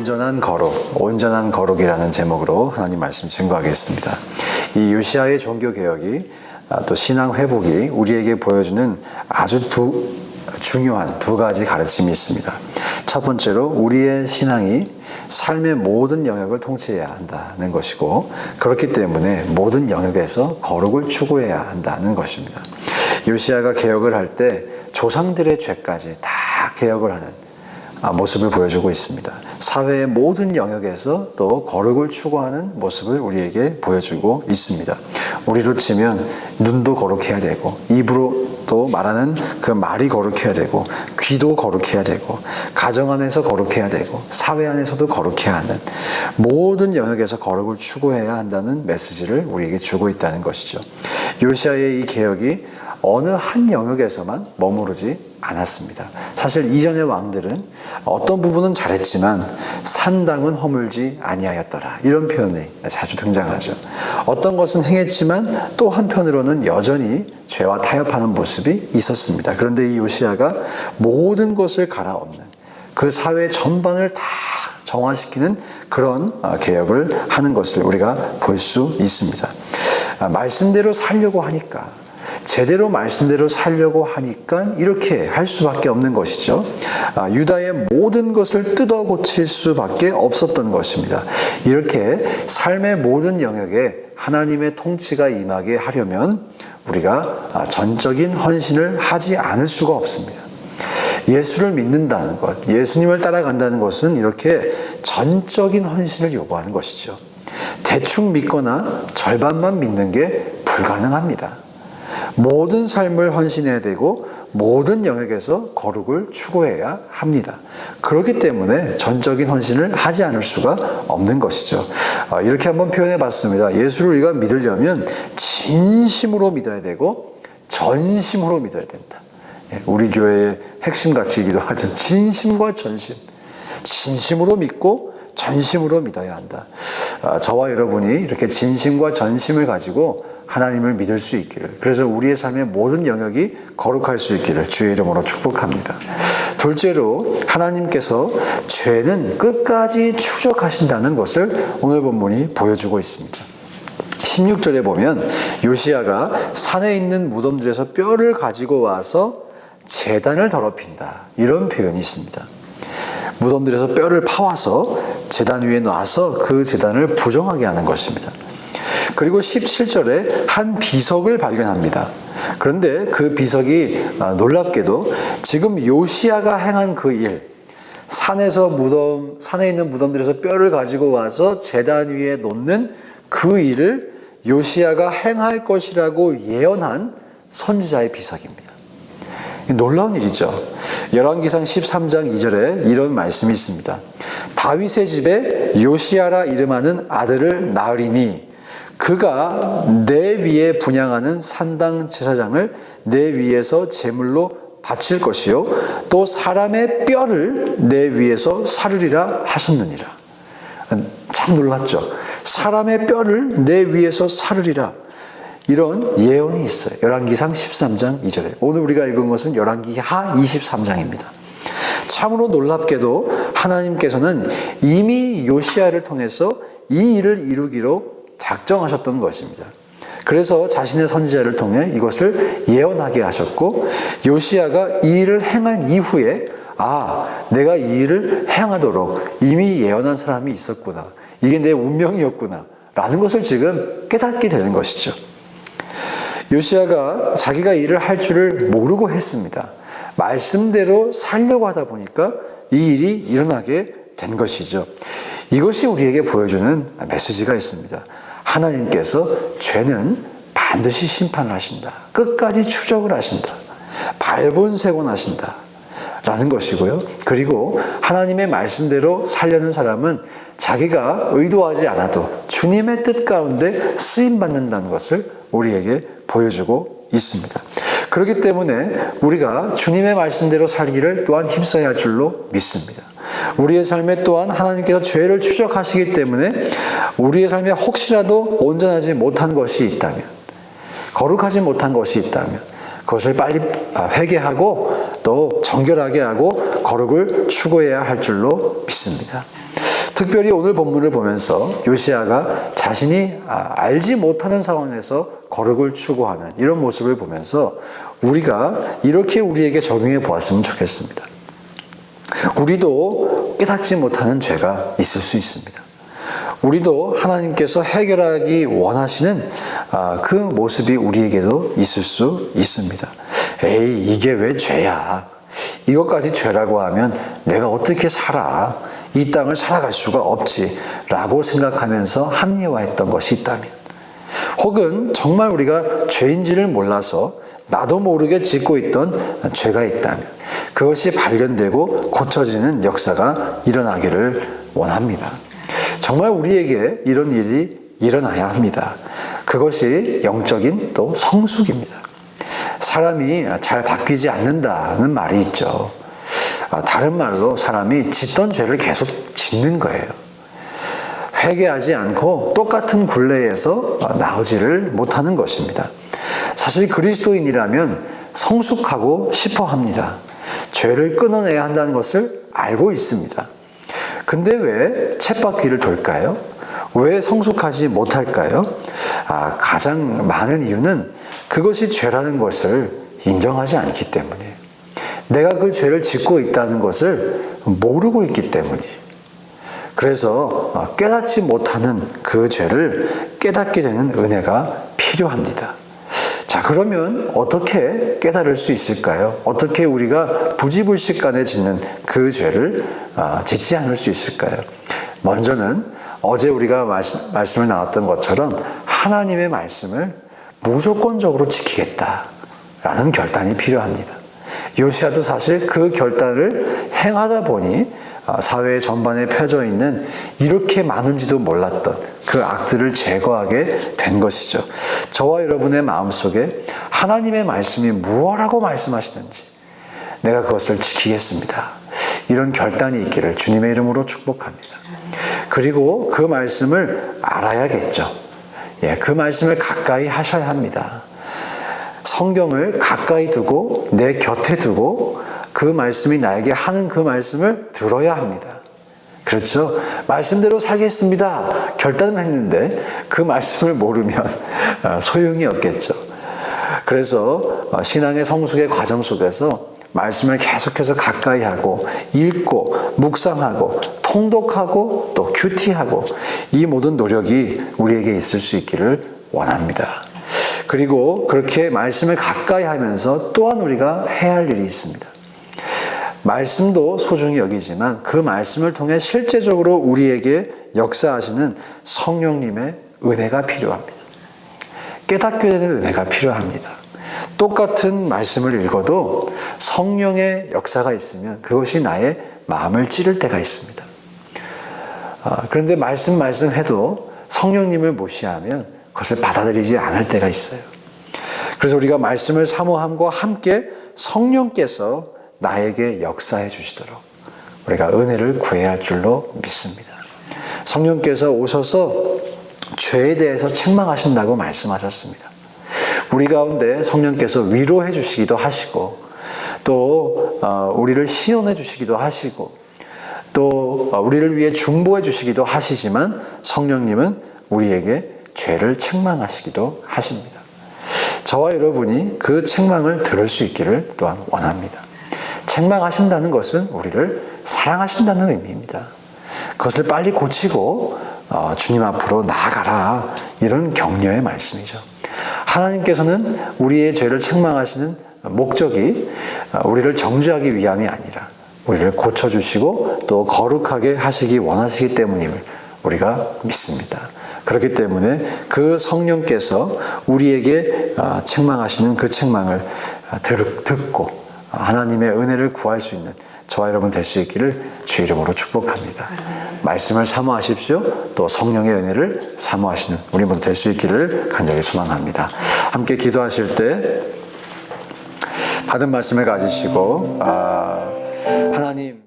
온전한 거룩이라는 제목으로 하나님 말씀 증거하겠습니다. 이 요시야의 종교개혁이 또 신앙 회복이 우리에게 보여주는 아주 중요한 두 가지 가르침이 있습니다. 첫 번째로 우리의 신앙이 삶의 모든 영역을 통치해야 한다는 것이고, 그렇기 때문에 모든 영역에서 거룩을 추구해야 한다는 것입니다. 요시야가 개혁을 할 때 조상들의 죄까지 다 개혁을 하는 모습을 보여주고 있습니다. 사회의 모든 영역에서 또 거룩을 추구하는 모습을 우리에게 보여주고 있습니다. 우리로 치면 눈도 거룩해야 되고, 입으로 또 말하는 그 말이 거룩해야 되고, 귀도 거룩해야 되고, 가정 안에서 거룩해야 되고, 사회 안에서도 거룩해야 하는 모든 영역에서 거룩을 추구해야 한다는 메시지를 우리에게 주고 있다는 것이죠. 요시야의 이 개혁이 어느 한 영역에서만 머무르지 않았습니다. 사실 이전의 왕들은 어떤 부분은 잘했지만 산당은 허물지 아니하였더라, 이런 표현이 자주 등장하죠. 어떤 것은 행했지만 또 한편으로는 여전히 죄와 타협하는 모습이 있었습니다. 그런데 이 요시야가 모든 것을 갈아엎는, 그 사회 전반을 다 정화시키는 그런 개혁을 하는 것을 우리가 볼 수 있습니다. 말씀대로 살려고 하니까, 제대로 말씀대로 살려고 하니까 이렇게 할 수밖에 없는 것이죠. 유다의 모든 것을 뜯어 고칠 수밖에 없었던 것입니다. 이렇게 삶의 모든 영역에 하나님의 통치가 임하게 하려면 우리가 전적인 헌신을 하지 않을 수가 없습니다. 예수를 믿는다는 것, 예수님을 따라간다는 것은 이렇게 전적인 헌신을 요구하는 것이죠. 대충 믿거나 절반만 믿는 게 불가능합니다. 모든 삶을 헌신해야 되고 모든 영역에서 거룩을 추구해야 합니다. 그렇기 때문에 전적인 헌신을 하지 않을 수가 없는 것이죠. 이렇게 한번 표현해 봤습니다. 예수를 우리가 믿으려면 진심으로 믿어야 되고 전심으로 믿어야 된다. 우리 교회의 핵심 가치이기도 하죠. 진심과 전심. 진심으로 믿고 전심으로 믿어야 한다. 저와 여러분이 이렇게 진심과 전심을 가지고 하나님을 믿을 수 있기를, 그래서 우리의 삶의 모든 영역이 거룩할 수 있기를 주의 이름으로 축복합니다. 둘째로, 하나님께서 죄는 끝까지 추적하신다는 것을 오늘 본문이 보여주고 있습니다. 16절에 보면 요시야가 산에 있는 무덤들에서 뼈를 가지고 와서 제단을 더럽힌다, 이런 표현이 있습니다. 무덤들에서 뼈를 파와서 제단 위에 놔서 그 제단을 부정하게 하는 것입니다. 그리고 17절에 한 비석을 발견합니다. 그런데 그 비석이 놀랍게도 지금 요시야가 행한 그 일, 산에 있는 무덤들에서 뼈를 가지고 와서 제단 위에 놓는 그 일을 요시야가 행할 것이라고 예언한 선지자의 비석입니다. 놀라운 일이죠. 열왕기상 13장 2절에 이런 말씀이 있습니다. 다윗의 집에 요시야라 이름하는 아들을 낳으리니 그가 내 위에 분향하는 산당 제사장을 내 위에서 제물로 바칠 것이요 또 사람의 뼈를 내 위에서 사르리라 하셨느니라. 참 놀랐죠. 사람의 뼈를 내 위에서 사르리라, 이런 예언이 있어요. 열왕기상 13장 2절에. 오늘 우리가 읽은 것은 열왕기하 23장입니다. 참으로 놀랍게도 하나님께서는 이미 요시야를 통해서 이 일을 이루기로 작정하셨던 것입니다. 그래서 자신의 선지자를 통해 이것을 예언하게 하셨고, 요시야가 이 일을 행한 이후에 내가 이 일을 행하도록 이미 예언한 사람이 있었구나, 이게 내 운명이었구나 라는 것을 지금 깨닫게 되는 것이죠. 요시야가 자기가 일을 할 줄을 모르고 했습니다. 말씀대로 살려고 하다 보니까 이 일이 일어나게 된 것이죠. 이것이 우리에게 보여주는 메시지가 있습니다. 하나님께서 죄는 반드시 심판을 하신다, 끝까지 추적을 하신다, 발본색원하신다 라는 것이고요. 그리고 하나님의 말씀대로 살려는 사람은 자기가 의도하지 않아도 주님의 뜻 가운데 쓰임받는다는 것을 우리에게 보여주고 있습니다. 그렇기 때문에 우리가 주님의 말씀대로 살기를 또한 힘써야 할 줄로 믿습니다. 우리의 삶에 또한 하나님께서 죄를 추적하시기 때문에 우리의 삶에 혹시라도 온전하지 못한 것이 있다면, 거룩하지 못한 것이 있다면 그것을 빨리 회개하고 또 정결하게 하고 거룩을 추구해야 할 줄로 믿습니다. 특별히 오늘 본문을 보면서 요시야가 자신이 알지 못하는 상황에서 거룩을 추구하는 이런 모습을 보면서 우리가 이렇게 우리에게 적용해 보았으면 좋겠습니다. 우리도 깨닫지 못하는 죄가 있을 수 있습니다. 우리도 하나님께서 해결하기 원하시는 그 모습이 우리에게도 있을 수 있습니다. 에이, 이게 왜 죄야? 이것까지 죄라고 하면 내가 어떻게 살아? 이 땅을 살아갈 수가 없지 라고 생각하면서 합리화했던 것이 있다면, 혹은 정말 우리가 죄인지를 몰라서 나도 모르게 짓고 있던 죄가 있다면 그것이 발견되고 고쳐지는 역사가 일어나기를 원합니다. 정말 우리에게 이런 일이 일어나야 합니다. 그것이 영적인 또 성숙입니다. 사람이 잘 바뀌지 않는다는 말이 있죠. 다른 말로 사람이 짓던 죄를 계속 짓는 거예요. 회개하지 않고 똑같은 굴레에서 나오지를 못하는 것입니다. 사실 그리스도인이라면 성숙하고 싶어 합니다. 죄를 끊어내야 한다는 것을 알고 있습니다. 근데 왜 쳇바퀴를 돌까요? 왜 성숙하지 못할까요? 가장 많은 이유는 그것이 죄라는 것을 인정하지 않기 때문이에요. 내가 그 죄를 짓고 있다는 것을 모르고 있기 때문이에요. 그래서 깨닫지 못하는 그 죄를 깨닫게 되는 은혜가 필요합니다. 자, 그러면 어떻게 깨달을 수 있을까요? 어떻게 우리가 부지불식간에 짓는 그 죄를 짓지 않을 수 있을까요? 먼저는 어제 우리가 말씀을 나눴던 것처럼 하나님의 말씀을 무조건적으로 지키겠다라는 결단이 필요합니다. 요시야도 사실 그 결단을 행하다 보니 사회 전반에 펴져 있는 이렇게 많은지도 몰랐던 그 악들을 제거하게 된 것이죠. 저와 여러분의 마음속에 하나님의 말씀이 무엇라고 말씀하시는지 내가 그것을 지키겠습니다. 이런 결단이 있기를 주님의 이름으로 축복합니다. 그리고 그 말씀을 알아야겠죠. 그 말씀을 가까이 하셔야 합니다. 성경을 가까이 두고 내 곁에 두고 그 말씀이 나에게 하는 그 말씀을 들어야 합니다. 그렇죠? 말씀대로 살겠습니다. 결단을 했는데 그 말씀을 모르면 소용이 없겠죠. 그래서 신앙의 성숙의 과정 속에서 말씀을 계속해서 가까이 하고 읽고 묵상하고 통독하고 또 큐티하고 이 모든 노력이 우리에게 있을 수 있기를 원합니다. 그리고 그렇게 말씀을 가까이 하면서 또한 우리가 해야 할 일이 있습니다. 말씀도 소중히 여기지만 그 말씀을 통해 실제적으로 우리에게 역사하시는 성령님의 은혜가 필요합니다. 깨닫게 되는 은혜가 필요합니다. 똑같은 말씀을 읽어도 성령의 역사가 있으면 그것이 나의 마음을 찌를 때가 있습니다. 그런데 말씀 해도 성령님을 무시하면 그것을 받아들이지 않을 때가 있어요. 그래서 우리가 말씀을 사모함과 함께 성령께서 나에게 역사해 주시도록 우리가 은혜를 구해야 할 줄로 믿습니다. 성령께서 오셔서 죄에 대해서 책망하신다고 말씀하셨습니다. 우리 가운데 성령께서 위로해 주시기도 하시고 또 우리를 신원해 주시기도 하시고 또 우리를 위해 중보해 주시기도 하시지만 성령님은 우리에게 죄를 책망하시기도 하십니다. 저와 여러분이 그 책망을 들을 수 있기를 또한 원합니다. 책망하신다는 것은 우리를 사랑하신다는 의미입니다. 그것을 빨리 고치고 주님 앞으로 나아가라, 이런 격려의 말씀이죠. 하나님께서는 우리의 죄를 책망하시는 목적이 우리를 정죄하기 위함이 아니라 우리를 고쳐주시고 또 거룩하게 하시기 원하시기 때문임을 우리가 믿습니다. 그렇기 때문에 그 성령께서 우리에게 책망하시는 그 책망을 듣고 하나님의 은혜를 구할 수 있는 저와 여러분 될 수 있기를 주의 이름으로 축복합니다. 말씀을 사모하십시오. 또 성령의 은혜를 사모하시는 우리 모두 될 수 있기를 간절히 소망합니다. 함께 기도하실 때 받은 말씀을 가지시고 하나님